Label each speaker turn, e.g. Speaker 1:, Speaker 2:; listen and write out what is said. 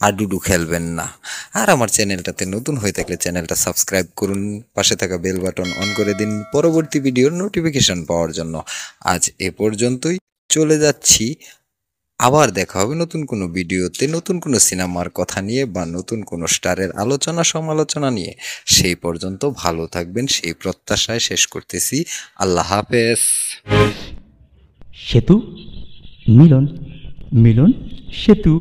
Speaker 1: আডুডু খেলবেন না। আর আমার চ্যানেলটাতে নতুন হয়ে থাকলে চ্যানেলটা সাবস্ক্রাইব করুন, পাশে থাকা বেল বাটন অন করে দিন পরবর্তী ভিডিওর নোটিফিকেশন পাওয়ার জন্য। আজ এ পর্যন্তই, চলে যাচ্ছি। আবার দেখা হবে নতুন কোনো ভিডিওতে, নতুন কোনো সিনেমার কথা নিয়ে বা নতুন কোনো স্টারের আলোচনা সমালোচনা নিয়ে। সেই পর্যন্ত ভালো থাকবেন, সেই প্রত্যাশায় শেষ করতেছি। আল্লাহ হাফেজ।
Speaker 2: সেতু মিলন, মিলন সেতু।